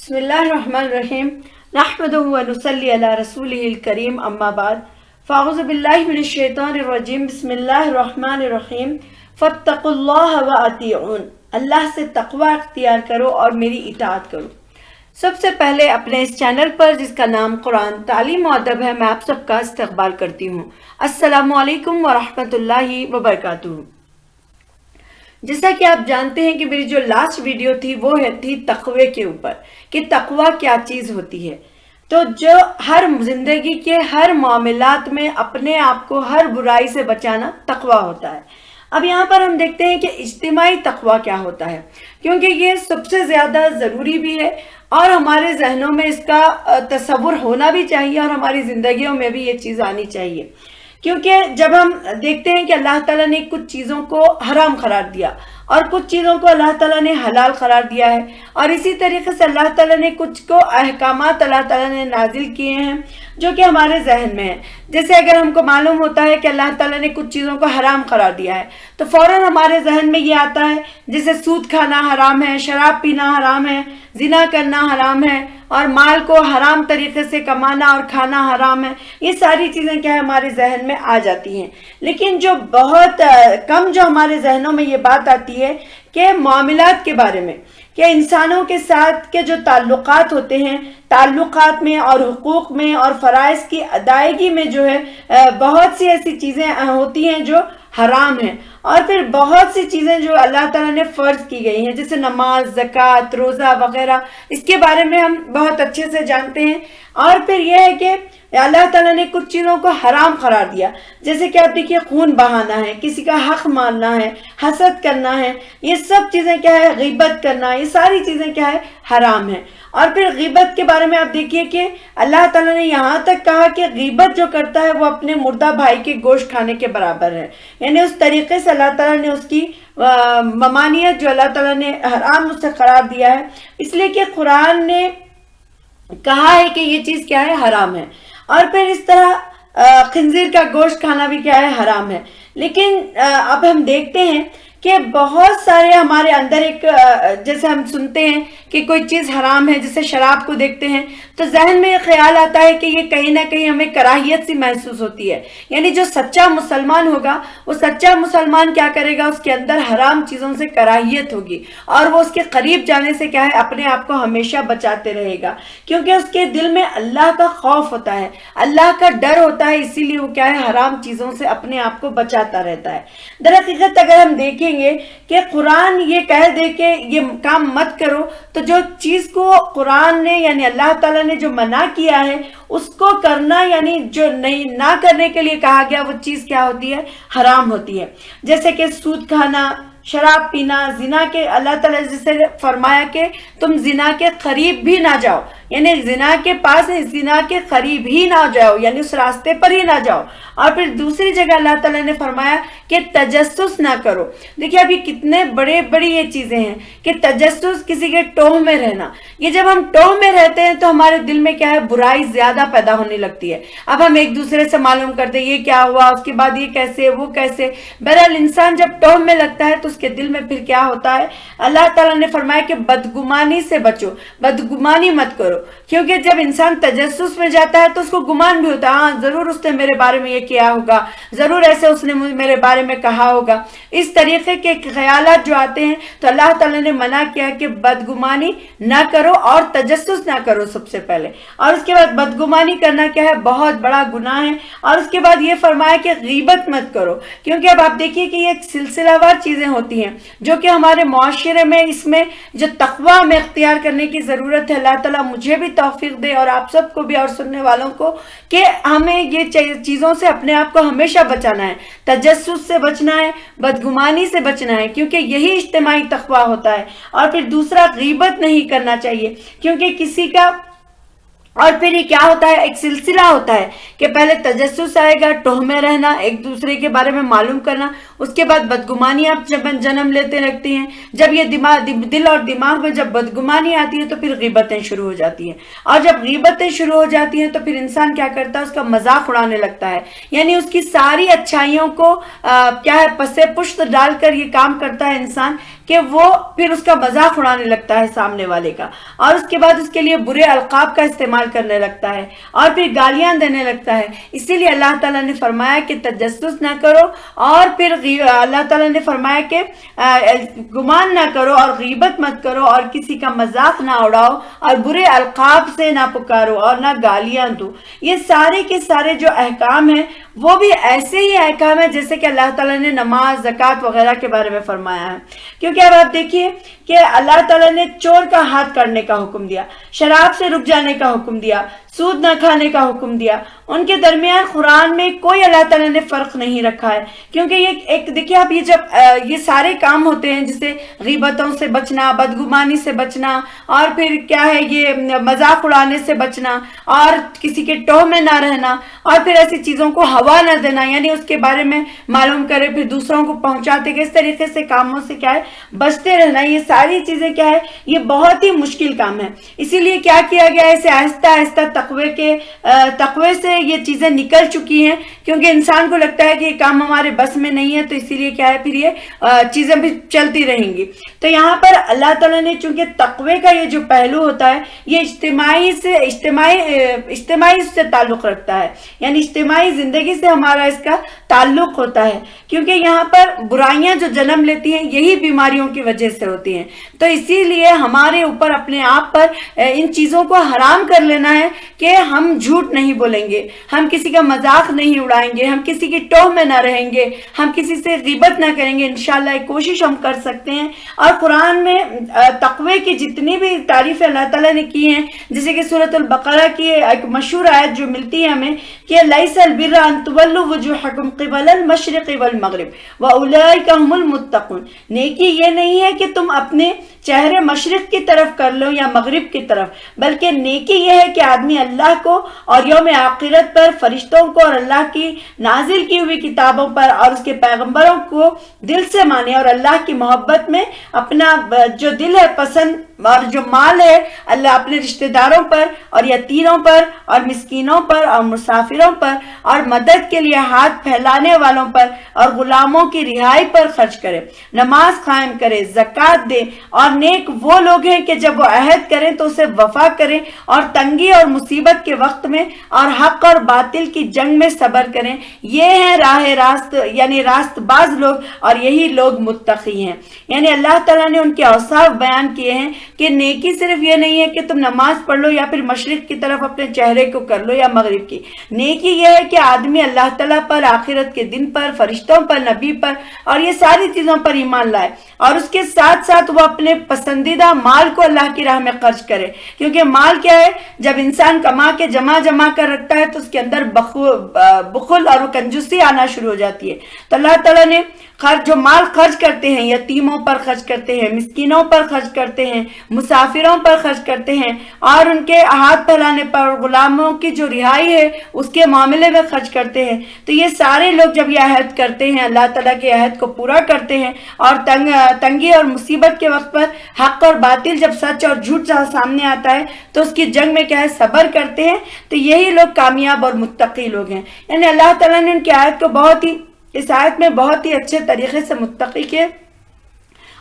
بسم اللہ الرحمن الرحیم نحمدہ ونصلی علی رسولہ الکریم اما بعد فاعوذ باللہ من الشیطان الرجیم بسم اللہ الرحمن الرحیم فاتقوا اللہ واطیعون، اللہ سے تقوی اختیار کرو اور میری اطاعت کرو۔ سب سے پہلے اپنے اس چینل پر جس کا نام قرآن تعلیم و ادب ہے، میں آپ سب کا استقبال کرتی ہوں۔ السلام علیکم ورحمۃ اللہ وبرکاتہ۔ جیسا کہ آپ جانتے ہیں کہ میری جو لاسٹ ویڈیو تھی وہ تھی تقوی کے اوپر، کہ تقوی کیا چیز ہوتی ہے۔ تو جو ہر زندگی کے ہر معاملات میں اپنے آپ کو ہر برائی سے بچانا تقوی ہوتا ہے۔ اب یہاں پر ہم دیکھتے ہیں کہ اجتماعی تقوی کیا ہوتا ہے، کیونکہ یہ سب سے زیادہ ضروری بھی ہے اور ہمارے ذہنوں میں اس کا تصور ہونا بھی چاہیے اور ہماری زندگیوں میں بھی یہ چیز آنی چاہیے۔ کیونکہ جب ہم دیکھتے ہیں کہ اللہ تعالیٰ نے کچھ چیزوں کو حرام قرار دیا اور کچھ چیزوں کو اللہ تعالیٰ نے حلال قرار دیا ہے، اور اسی طریقے سے اللہ تعالیٰ نے کچھ کو احکامات اللہ تعالیٰ نے نازل کیے ہیں جو کہ ہمارے ذہن میں ہیں۔ جیسے اگر ہم کو معلوم ہوتا ہے کہ اللہ تعالیٰ نے کچھ چیزوں کو حرام قرار دیا ہے تو فوراً ہمارے ذہن میں یہ آتا ہے، جیسے سود کھانا حرام ہے، شراب پینا حرام ہے، زنا کرنا حرام ہے، اور مال کو حرام طریقے سے کمانا اور کھانا حرام ہے۔ یہ ساری چیزیں کیا ہے ہمارے ذہن میں آ جاتی ہیں، لیکن جو بہت کم جو ہمارے ذہنوں میں یہ بات آتی ہے کہ معاملات کے بارے میں، کہ انسانوں کے ساتھ کے جو تعلقات ہوتے ہیں، تعلقات میں اور حقوق میں اور فرائض کی ادائیگی میں جو ہے بہت سی ایسی چیزیں ہوتی ہیں جو حرام ہیں، اور پھر بہت سی چیزیں جو اللہ تعالیٰ نے فرض کی گئی ہیں، جیسے نماز، زکوٰۃ، روزہ وغیرہ، اس کے بارے میں ہم بہت اچھے سے جانتے ہیں۔ اور پھر یہ ہے کہ اللہ تعالیٰ نے کچھ چیزوں کو حرام قرار دیا، جیسے کہ آپ دیکھیے خون بہانا ہے، کسی کا حق ماننا ہے، حسد کرنا ہے، یہ سب چیزیں کیا ہے، غیبت کرنا، یہ ساری چیزیں کیا ہے، حرام ہے۔ اور پھر غیبت کے بارے میں آپ دیکھیے کہ اللہ تعالیٰ نے یہاں تک کہا کہ غیبت جو کرتا ہے وہ اپنے مردہ بھائی کے گوشت کھانے کے برابر ہے، یعنی اس طریقے سے اللہ تعالیٰ نے اس کی ممانعت جو اللہ تعالیٰ نے حرام اس سے قرار دیا ہے، اس لیے کہ قرآن نے کہا ہے کہ یہ چیز کیا ہے، حرام ہے۔ اور پھر اس طرح خنزیر کا گوشت کھانا بھی کیا ہے، حرام ہے۔ لیکن اب ہم دیکھتے ہیں کہ بہت سارے ہمارے اندر ایک جیسے ہم سنتے ہیں کہ کوئی چیز حرام ہے، جیسے شراب کو دیکھتے ہیں تو ذہن میں یہ خیال آتا ہے کہ یہ کہیں نہ کہیں ہمیں کراہیت سی محسوس ہوتی ہے، یعنی جو سچا مسلمان ہوگا وہ سچا مسلمان کیا کرے گا، اس کے اندر حرام چیزوں سے کراہیت ہوگی اور وہ اس کے قریب جانے سے کیا ہے، اپنے آپ کو ہمیشہ بچاتے رہے گا، کیونکہ اس کے دل میں اللہ کا خوف ہوتا ہے، اللہ کا ڈر ہوتا ہے، اسی لیے وہ کیا ہے، حرام چیزوں سے اپنے آپ کو بچاتا رہتا ہے۔ در حقیقت اگر ہم دیکھیں گے کہ قرآن یہ کہہ دے کہ یہ کام مت کرو، تو جو چیز کو قرآن نے یعنی اللہ تعالیٰ نے جو منع کیا ہے اس کو کرنا، یعنی جو نہیں نہ کرنے کے لیے کہا گیا وہ چیز کیا ہوتی ہے، حرام ہوتی ہے۔ جیسے کہ سود کھانا، شراب پینا، زنا کے اللہ تعالیٰ جسے فرمایا کہ تم زنا کے قریب بھی نہ جاؤ، یعنی زنا کے پاس زنا کے قریب ہی نہ جاؤ، یعنی اس راستے پر ہی نہ جاؤ۔ اور پھر دوسری جگہ اللہ تعالیٰ نے فرمایا کہ تجسس نہ کرو۔ دیکھیے اب یہ کتنے بڑی یہ چیزیں ہیں کہ تجسس، کسی کے ٹوہ میں رہنا، یہ جب ہم ٹوہ میں رہتے ہیں تو ہمارے دل میں کیا ہے، برائی زیادہ پیدا ہونے لگتی ہے۔ اب ہم ایک دوسرے سے معلوم کرتے ہیں یہ کیا ہوا، اس کے بعد یہ کیسے، وہ کیسے۔ بہرحال انسان جب ٹوہ میں لگتا ہے تو اس کے دل میں پھر کیا ہوتا ہے، اللہ تعالیٰ نے فرمایا کہ بدگمانی سے بچو، بدگمانی مت کرو، کیونکہ جب انسان تجسس میں جاتا ہے تو اس کو گمان بھی ہوتا ہے، ہاں ضرور اس نے میرے بارے میں یہ کیا ہوگا، ضرور ایسے اس نے میرے بارے میں کہا ہوگا۔ اس طریقے کے خیالات جو آتے ہیں تو اللہ تعالیٰ نے منع کیا کہ بدگمانی نہ کرو اور تجسس نہ کرو سب سے پہلے، اور اس کے بعد بدگمانی کرنا کیا ہے، بہت بڑا گناہ ہے۔ اور اس کے بعد یہ فرمایا کہ غیبت مت کرو، کیونکہ اب آپ دیکھیے کہ یہ ایک سلسلہ وار چیزیں ہوتی ہیں جو کہ ہمارے معاشرے میں اس میں جو تقوی میں اختیار کرنے کی ضرورت ہے۔ اللہ تعالیٰ مجھے بھی توفیق دے اور آپ سب کو بھی اور سننے والوں کو کہ ہمیں یہ چیزوں سے اپنے آپ کو ہمیشہ بچانا ہے، تجسس سے بچنا ہے، بدگمانی سے بچنا ہے، کیونکہ یہی اجتماعی تقوی ہوتا ہے۔ اور پھر دوسرا، غیبت نہیں کرنا چاہیے، کیونکہ کسی کا اور پھر یہ کیا ہوتا ہے، ایک سلسلہ ہوتا ہے کہ پہلے تجسس آئے گا، ٹوہ میں رہنا، ایک دوسرے کے بارے میں معلوم کرنا، اس کے بعد بدگمانی آپ جب جنم لیتے رکھتی ہیں، جب یہ دل اور دماغ میں جب بدگمانی آتی ہے تو پھر غیبتیں شروع ہو جاتی ہیں، اور جب غیبتیں شروع ہو جاتی ہیں تو پھر انسان کیا کرتا ہے، اس کا مذاق اڑانے لگتا ہے، یعنی اس کی ساری اچھائیوں کو کیا ہے پسے پشت ڈال کر یہ کام کرتا ہے انسان کہ وہ پھر اس کا مذاق اڑانے لگتا ہے سامنے والے کا، اور اس کے بعد اس کے لیے برے القاب کا استعمال کرنے لگتا ہے اور پھر گالیاں دینے لگتا ہے۔ اسی لیے اللہ تعالیٰ نے فرمایا کہ تجسس نہ کرو، اور پھر اللہ تعالیٰ نے فرمایا کہ گمان نہ کرو اور غیبت مت کرو اور کسی کا مذاق نہ اڑاؤ اور برے القاب سے نہ پکارو اور نہ گالیاں دو۔ یہ سارے کے سارے جو احکام ہیں وہ بھی ایسے ہی احکام ہیں جیسے کہ اللہ تعالیٰ نے نماز، زکوٰۃ وغیرہ کے بارے میں فرمایا ہے۔ کیونکہ اب آپ دیکھیے کہ اللہ تعالیٰ نے چور کا ہاتھ کاٹنے کا حکم دیا، شراب سے رک جانے کا حکم دیا، سود نہ کھانے کا حکم دیا۔ ان کے درمیان قرآن میں کوئی اللہ تعالیٰ نے فرق نہیں رکھا ہے، کیونکہ یہ ایک دیکھیے آپ، یہ جب یہ سارے کام ہوتے ہیں جیسے غیبتوں سے بچنا، بدگمانی سے بچنا، اور پھر کیا ہے یہ مذاق اڑانے سے بچنا، اور کسی کے ٹوہ میں نہ رہنا، اور پھر ایسی چیزوں کو ہوا نہ دینا، یعنی اس کے بارے میں معلوم کرے پھر دوسروں کو پہنچاتے کہ اس طریقے سے کاموں سے کیا ہے بچتے رہنا، یہ ساری چیزیں کیا ہے یہ بہت ہی مشکل کام ہے۔ اسی لیے کیا کیا گیا ہے، اسے آہستہ آہستہ تقوی سے یہ چیزیں نکل چکی ہیں، کیونکہ انسان کو لگتا ہے کہ یہ کام ہمارے بس میں نہیں ہے، تو اسی لیے کیا ہے پھر یہ چیزیں بھی چلتی رہیں گی۔ تو یہاں پر اللہ تعالیٰ نے چونکہ تقوی کا یہ جو پہلو ہوتا ہے یہ اجتماعی سے تعلق رکھتا ہے، یعنی اجتماعی زندگی سے ہمارا اس کا تعلق ہوتا ہے، کیونکہ یہاں پر برائیاں جو جنم لیتی ہیں یہی بیماریوں کی وجہ سے ہوتی ہیں۔ تو اسی لیے ہمارے اوپر اپنے آپ پر ان چیزوں کو حرام کر لینا ہے کہ ہم جھوٹ نہیں بولیں گے، ہم کسی کا مذاق نہیں اڑائیں گے، ہم کسی کی ٹوہ میں نہ رہیں گے، ہم کسی سے غیبت نہ کریں گے۔ انشاءاللہ ایک کوشش ہم کر سکتے ہیں۔ اور قرآن میں تقوی کی جتنی بھی تعریفیں اللہ تعالیٰ نے کی ہیں، جیسے کہ سورۃ البقرہ کی ایک مشہور آیت جو ملتی ہے ہمیں کہ لیس البر ان تولوا وجوہکم قبل المشرق والمغرب واولئک هم المتقون، نیکی یہ نہیں ہے کہ تم اپنے چہرے مشرق کی طرف کر لو یا مغرب کی طرف، بلکہ نیکی یہ ہے کہ آدمی اللہ کو اور یوم آخرت پر، فرشتوں کو اور اللہ کی نازل کی ہوئی کتابوں پر اور اس کے پیغمبروں کو دل سے مانے، اور اللہ کی محبت میں اپنا جو دل ہے پسند اور جو مال ہے اللہ اپنے رشتہ داروں پر اور یتیموں پر اور مسکینوں پر اور مسافروں پر اور مدد کے لیے ہاتھ پھیلانے والوں پر اور غلاموں کی رہائی پر خرچ کرے، نماز قائم کرے، زکوٰۃ دے، اور نیک وہ لوگ ہیں کہ جب وہ عہد کریں تو اسے وفا کریں، اور تنگی اور مصیبت کے وقت میں اور حق اور باطل کی جنگ میں صبر کریں۔ یہ ہیں راہ راست یعنی راست باز لوگ، اور یہی لوگ متقی ہیں۔ یعنی اللہ تعالیٰ نے ان کے اوصاف بیان کیے ہیں کہ نیکی صرف یہ نہیں ہے کہ تم نماز پڑھ لو یا پھر مشرق کی طرف اپنے چہرے کو کر لو یا مغرب کی، نیکی یہ ہے کہ آدمی اللہ تعالیٰ پر، آخرت کے دن پر، فرشتوں پر، نبی پر اور یہ ساری چیزوں پر ایمان لائے، اور اس کے ساتھ ساتھ وہ اپنے پسندیدہ مال کو اللہ کی راہ میں خرچ کرے، کیونکہ مال کیا ہے، جب انسان کما کے جمع کر رکھتا ہے تو اس کے اندر بخل اور کنجوسی آنا شروع ہو جاتی ہے۔ تو اللہ تعالیٰ نے جو مال خرچ کرتے ہیں، یتیموں پر خرچ کرتے ہیں، مسکینوں پر خرچ کرتے ہیں، مسافروں پر خرچ کرتے ہیں، اور ان کے ہاتھ پھیلانے پر، غلاموں کی جو رہائی ہے اس کے معاملے میں خرچ کرتے ہیں۔ تو یہ سارے لوگ جب یہ عہد کرتے ہیں، اللہ تعالیٰ کے عہد کو پورا کرتے ہیں، اور تنگی اور مصیبت کے وقت پر حق اور باطل جب سچ اور جھوٹ سامنے آتا ہے تو اس کی جنگ میں کیا ہے صبر کرتے ہیں، تو یہی لوگ کامیاب اور متقی لوگ ہیں۔ یعنی اللہ تعالیٰ نے ان کی آیت کو اس آیت میں بہت ہی اچھے طریقے سے متقی کے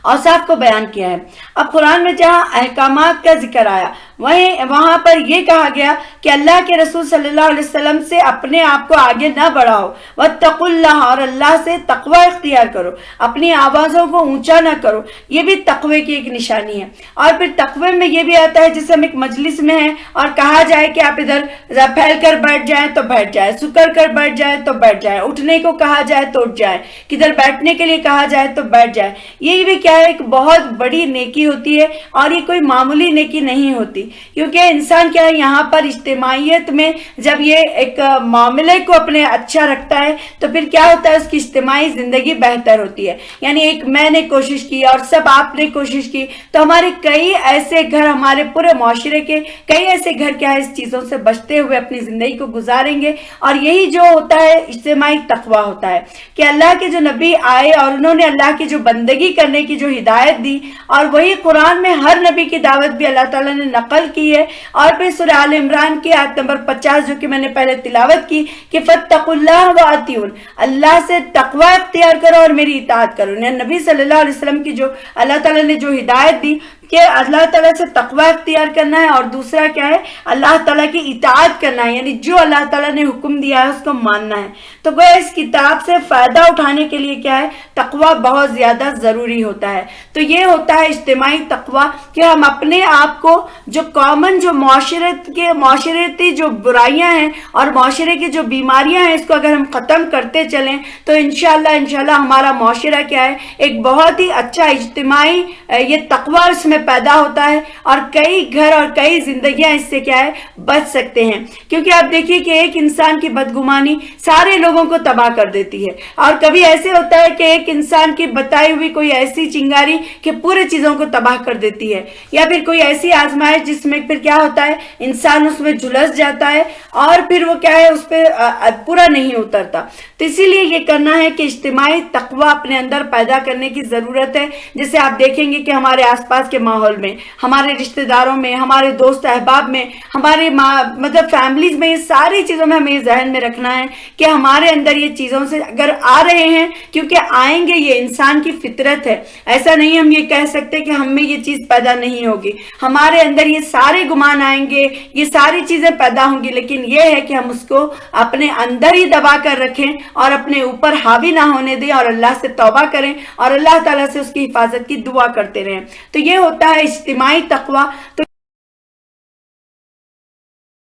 اوصاف کو بیان کیا ہے۔ اب قرآن میں جہاں احکامات کا ذکر آیا وہاں پر یہ کہا گیا کہ اللہ کے رسول صلی اللہ علیہ وسلم سے اپنے آپ کو آگے نہ بڑھاؤ، واتقوا اللہ، اور اللہ سے تقوی اختیار کرو، اپنی آوازوں کو اونچا نہ کرو، یہ بھی تقوی کی ایک نشانی ہے۔ اور پھر تقوی میں یہ بھی آتا ہے جیسے ہم ایک مجلس میں ہیں اور کہا جائے کہ آپ ادھر پھیل کر بیٹھ جائیں تو بیٹھ جائیں، سکڑ کر بیٹھ جائیں تو بیٹھ جائیں، اٹھنے کو کہا جائے تو اٹھ جائیں، کدھر بیٹھنے کے لیے کہا جائے تو بیٹھ جائیں۔ یہ بھی کیا ہے ایک بہت بڑی نیکی ہوتی ہے، اور یہ کوئی معمولی نیکی نہیں ہوتی، کیونکہ انسان کیا ہے یہاں پر اجتماعیت میں جب یہ ایک معاملے کو اپنے اچھا رکھتا ہے تو پھر کیا ہوتا ہے اس کی اجتماعی زندگی بہتر ہوتی ہے۔ یعنی ایک میں نے کوشش کی اور سب آپ نے کوشش کی تو ہمارے کئی ایسے گھر، ہمارے پورے معاشرے کے کئی ایسے گھر کیا ہے اس چیزوں سے بچتے ہوئے اپنی زندگی کو گزاریں گے، اور یہی جو ہوتا ہے اجتماعی تقویٰ ہوتا ہے کہ اللہ کے جو نبی آئے اور انہوں نے اللہ کی جو بندگی کرنے کی جو ہدایت دی، اور وہی قرآن میں ہر نبی کی دعوت بھی اللہ تعالیٰ نے نقل نقل کی ہے. اور پھر سورہ آل عمران کی آیت نمبر 50 جو کہ میں نے پہلے تلاوت کی کہ فَاتَّقُوا اللَّهَ وَأَطِیعُونِ، اللہ سے تقوی اختیار کرو اور میری اطاعت کرو. نبی صلی اللہ علیہ وسلم کی جو اللہ تعالیٰ نے جو ہدایت دی کہ اللہ تعالیٰ سے تقوی اختیار کرنا ہے، اور دوسرا کیا ہے، اللہ تعالیٰ کی اطاعت کرنا ہے، یعنی جو اللہ تعالیٰ نے حکم دیا ہے اس کو ماننا ہے. تو گویا اس کتاب سے فائدہ اٹھانے کے لیے کیا ہے، تقوی بہت زیادہ ضروری ہوتا ہے. تو یہ ہوتا ہے اجتماعی تقوی کہ ہم اپنے آپ کو جو کامن جو معاشرتی جو برائیاں ہیں اور معاشرے کی جو بیماریاں ہیں اس کو اگر ہم ختم کرتے چلیں تو انشاءاللہ ہمارا معاشرہ کیا ہے، ایک بہت ہی اچھا اجتماعی یہ تقوی اس میں پیدا ہوتا ہے، اور کئی گھر اور کئی زندگیاں اس سے کیا ہے بچ سکتے ہیں. کیونکہ آپ دیکھیے کہ ایک انسان کی بدگمانی سارے لوگوں کو تباہ کر دیتی ہے، اور کبھی ایسے ہوتا ہے کہ ایک انسان کی بتائی ہوئی کوئی ایسی چنگاری کہ پورے چیزوں کو تباہ کر دیتی ہے، یا پھر کوئی ایسی آزمائش جس میں پھر کیا ہوتا ہے، انسان اس میں جھلس جاتا ہے اور پھر وہ کیا ہے اس پہ پورا نہیں اترتا. تو اسی لیے یہ کرنا ہے کہ اجتماعی تقوی اپنے اندر پیدا کرنے کی ضرورت ہے. جیسے آپ دیکھیں گے کہ ہمارے آس پاس کے ماحول میں، ہمارے رشتہ داروں میں، ہمارے دوست احباب میں، ہمارے مطلب فیملیز میں، یہ ساری چیزوں میں ہمیں یہ ذہن میں رکھنا ہے کہ ہمارے اندر یہ چیزوں سے اگر آ رہے ہیں، کیونکہ آئیں گے، یہ انسان کی فطرت ہے. ایسا نہیں ہم یہ کہہ سکتے کہ ہم میں یہ چیز پیدا نہیں ہوگی، ہمارے اندر یہ سارے گمان آئیں گے، یہ ساری چیزیں پیدا ہوں گی، لیکن یہ ہے کہ ہم اس کو اپنے اندر ہی دبا کر رکھیں اور اپنے اوپر حاوی نہ ہونے دیں، اور اللہ سے توبہ کریں اور اللہ تعالیٰ سے اس کی حفاظت کی دعا کرتے رہیں. تو یہ ہوتا ہے اجتماعی تقوی. تو